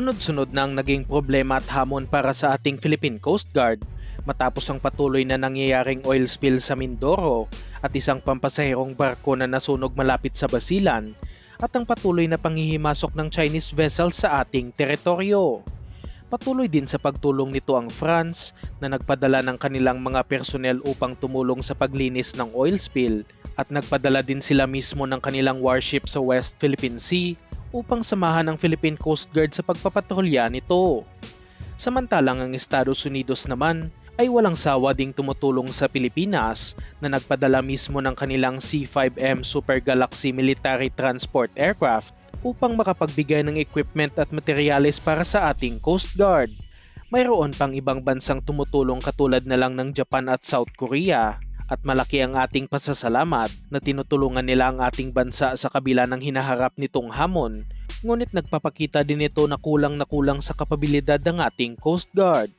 Sunod-sunod na ang naging problema at hamon para sa ating Philippine Coast Guard matapos ang patuloy na nangyayaring oil spill sa Mindoro at isang pampasaherong barko na nasunog malapit sa Basilan at ang patuloy na panghihimasok ng Chinese vessels sa ating teritoryo. Patuloy din sa pagtulong nito ang France na nagpadala ng kanilang mga personnel upang tumulong sa paglinis ng oil spill at nagpadala din sila mismo ng kanilang warship sa West Philippine Sea upang samahan ang Philippine Coast Guard sa pagpapatrolya nito. Samantalang ang Estados Unidos naman ay walang sawa ding tumutulong sa Pilipinas na nagpadala mismo ng kanilang C-5M Super Galaxy Military Transport Aircraft upang makapagbigay ng equipment at materyales para sa ating Coast Guard. Mayroon pang ibang bansang tumutulong katulad na lang ng Japan at South Korea at malaki ang ating pasasalamat na tinutulungan nila ang ating bansa sa kabila ng hinaharap nitong hamon, ngunit nagpapakita din ito na kulang sa kapabilidad ng ating Coast Guard.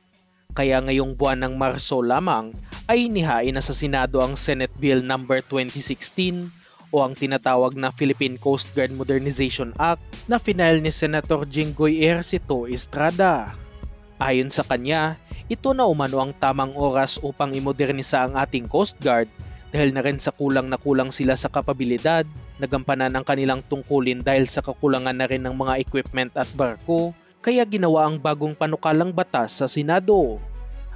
Kaya ngayong buwan ng Marso lamang ay inihain na sa Senado ang Senate Bill No. 2016 o ang tinatawag na Philippine Coast Guard Modernization Act na final ni Senator Jinggoy Ejercito Estrada. Ayon sa kanya, ito na umano ang tamang oras upang imodernisa ang ating Coast Guard dahil na rin sa kulang sila sa kapabilidad, nagampanan ang kanilang tungkulin dahil sa kakulangan na rin ng mga equipment at barko, kaya ginawa ang bagong panukalang batas sa Senado.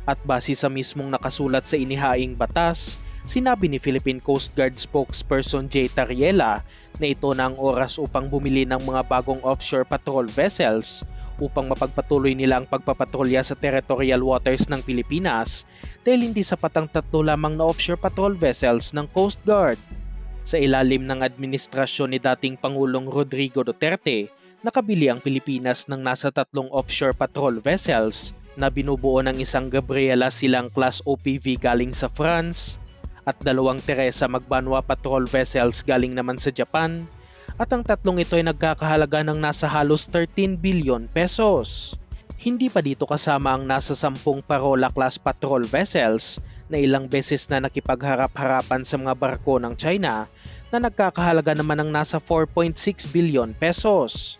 At base sa mismong nakasulat sa inihaing batas, sinabi ni Philippine Coast Guard spokesperson Jay Tariela na ito na ang oras upang bumili ng mga bagong offshore patrol vessels upang mapagpatuloy nila ang pagpapatrolya sa territorial waters ng Pilipinas dahil hindi sapat ang 3 lamang na offshore patrol vessels ng Coast Guard. Sa ilalim ng administrasyon ni dating Pangulong Rodrigo Duterte, nakabili ang Pilipinas ng nasa 3 offshore patrol vessels na binubuo ng isang Gabriela Silang class OPV galing sa France at 2 Teresa Magbanwa patrol vessels galing naman sa Japan at ang 3 ito ay nagkakahalaga ng nasa halos 13 billion pesos. Hindi pa dito kasama ang nasa 10 Parola class patrol vessels na ilang beses na nakipagharap-harapan sa mga barko ng China na nagkakahalaga naman ng nasa 4.6 billion pesos.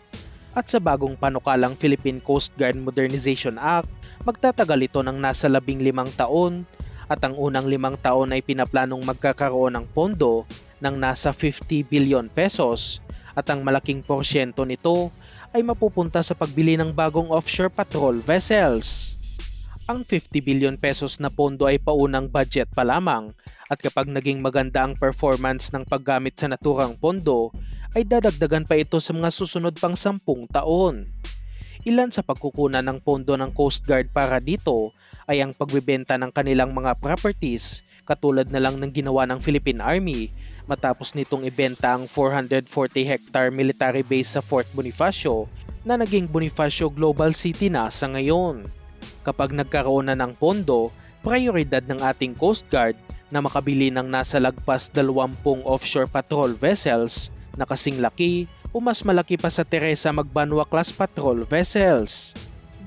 At sa bagong panukalang Philippine Coast Guard Modernization Act, magtatagal ito ng nasa 15 taon at ang unang 5 taon ay pinaplanong magkakaroon ng pondo ng nasa 50 billion pesos at ang malaking porsyento nito ay mapupunta sa pagbili ng bagong offshore patrol vessels. Ang 50 billion pesos na pondo ay paunang budget pa lamang at kapag naging maganda ang performance ng paggamit sa naturang pondo ay dadagdagan pa ito sa mga susunod pang 10 taon. Ilan sa pagkukunan ng pondo ng Coast Guard para dito ay ang pagbebenta ng kanilang mga properties katulad na lang ng ginawa ng Philippine Army matapos nitong ibenta ang 440-hectare military base sa Fort Bonifacio na naging Bonifacio Global City na sa ngayon. Kapag nagkaroon na ng pondo, prioridad ng ating Coast Guard na makabili ng nasa lagpas 20 offshore patrol vessels na kasing laki o mas malaki pa sa Teresa Magbanwa class patrol vessels.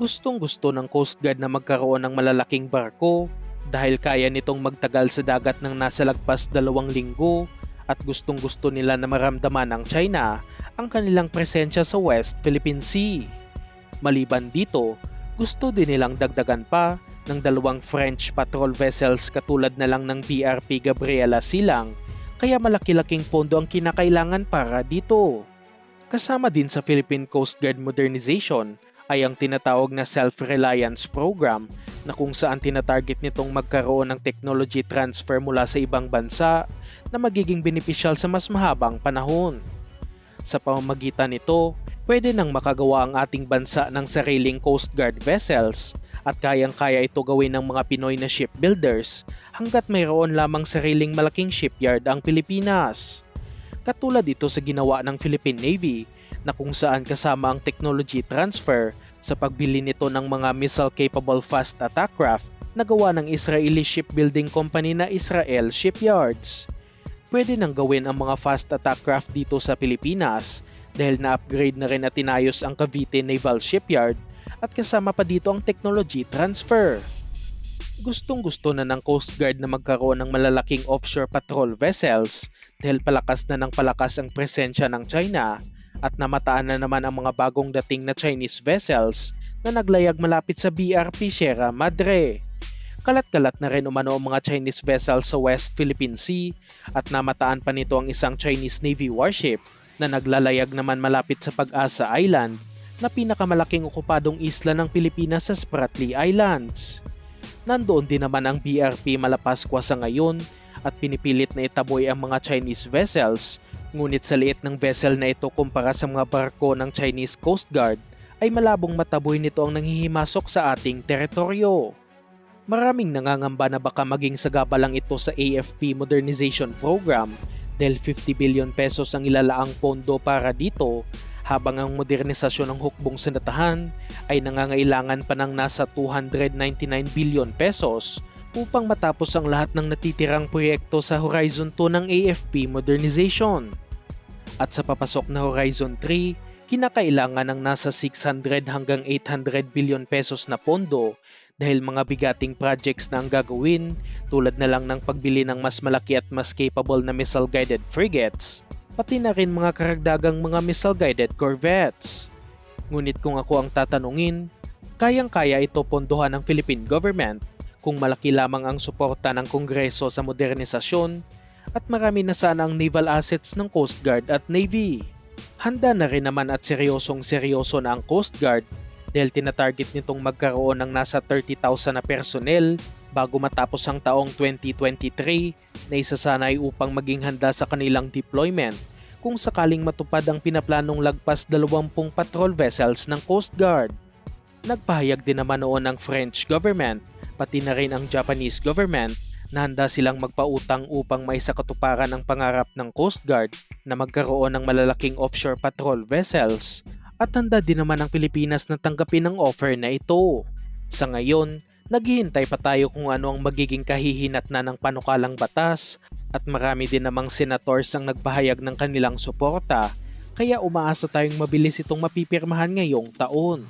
Gustong-gusto ng Coast Guard na magkaroon ng malalaking barko dahil kaya nitong magtagal sa dagat ng nasa lagpas 2 linggo at gustong-gusto nila na maramdaman ng China ang kanilang presensya sa West Philippine Sea. Maliban dito, gusto din nilang dagdagan pa ng 2 French patrol vessels katulad na lang ng BRP Gabriela Silang, kaya malaki-laking pondo ang kinakailangan para dito. Kasama din sa Philippine Coast Guard Modernization ay ang tinatawag na Self-Reliance Program na kung saan tinatarget nitong magkaroon ng technology transfer mula sa ibang bansa na magiging benepisyal sa mas mahabang panahon. Sa pamamagitan nito, pwede nang makagawa ang ating bansa ng sariling Coast Guard vessels at kayang-kaya ito gawin ng mga Pinoy na shipbuilders hanggat mayroon lamang sariling malaking shipyard ang Pilipinas. Katulad ito sa ginawa ng Philippine Navy na kung saan kasama ang technology transfer sa pagbili nito ng mga missile-capable fast attack craft na gawa ng Israeli shipbuilding company na Israel Shipyards. Pwede nang gawin ang mga fast attack craft dito sa Pilipinas dahil na-upgrade na rin at tinayos ang Cavite Naval Shipyard at kasama pa dito ang technology transfer. Gustong-gusto na ng Coast Guard na magkaroon ng malalaking offshore patrol vessels dahil palakas na ng palakas ang presensya ng China At namataan na naman ang mga bagong dating na Chinese vessels na naglayag malapit sa BRP Sierra Madre. Kalat-kalat na rin umano ang mga Chinese vessels sa West Philippine Sea at namataan pa nito ang isang Chinese Navy warship na naglalayag naman malapit sa Pag-asa Island na pinakamalaking okupadong isla ng Pilipinas sa Spratly Islands. Nandoon din naman ang BRP Malapascua sa ngayon at pinipilit na itaboy ang mga Chinese vessels, ngunit sa liit ng vessel na ito kumpara sa mga barko ng Chinese Coast Guard ay malabong mataboy nito ang nanghihimasok sa ating teritoryo. Maraming nangangamba na baka maging sagaba lang ito sa AFP Modernization Program dahil 50 billion pesos ang ilalaang pondo para dito, habang ang modernisasyon ng hukbong sanatahan ay nangangailangan pa ng nasa 299 billion pesos upang matapos ang lahat ng natitirang proyekto sa Horizon 2 ng AFP Modernization. At sa papasok na Horizon 3, kinakailangan ng nasa 600 hanggang 800 billion pesos na pondo dahil mga bigating projects na ang gagawin tulad na lang ng pagbili ng mas malaki at mas capable na missile-guided frigates, pati na rin mga karagdagang mga missile-guided corvettes. Ngunit kung ako ang tatanungin, kayang-kaya ito pondohan ng Philippine government kung malaki lamang ang suporta ng Kongreso sa modernisasyon at marami na sana ang naval assets ng Coast Guard at Navy. Handa na rin naman at seryosong-seryoso na ang Coast Guard dahil tinatarget nitong magkaroon ng nasa 30,000 na personnel bago matapos ang taong 2023 na isasanay upang maging handa sa kanilang deployment kung sakaling matupad ang pinaplanong lagpas 20 patrol vessels ng Coast Guard. Nagpahayag din naman noon ang French government, pati na rin ang Japanese government na handa silang magpautang upang maisakatuparan ang pangarap ng Coast Guard na magkaroon ng malalaking offshore patrol vessels. At handa din naman ang Pilipinas na tanggapin ang offer na ito. Sa ngayon, naghihintay pa tayo kung ano ang magiging kahihinatnan ng panukalang batas at marami din namang senators ang nagpahayag ng kanilang suporta, kaya umaasa tayong mabilis itong mapipirmahan ngayong taon.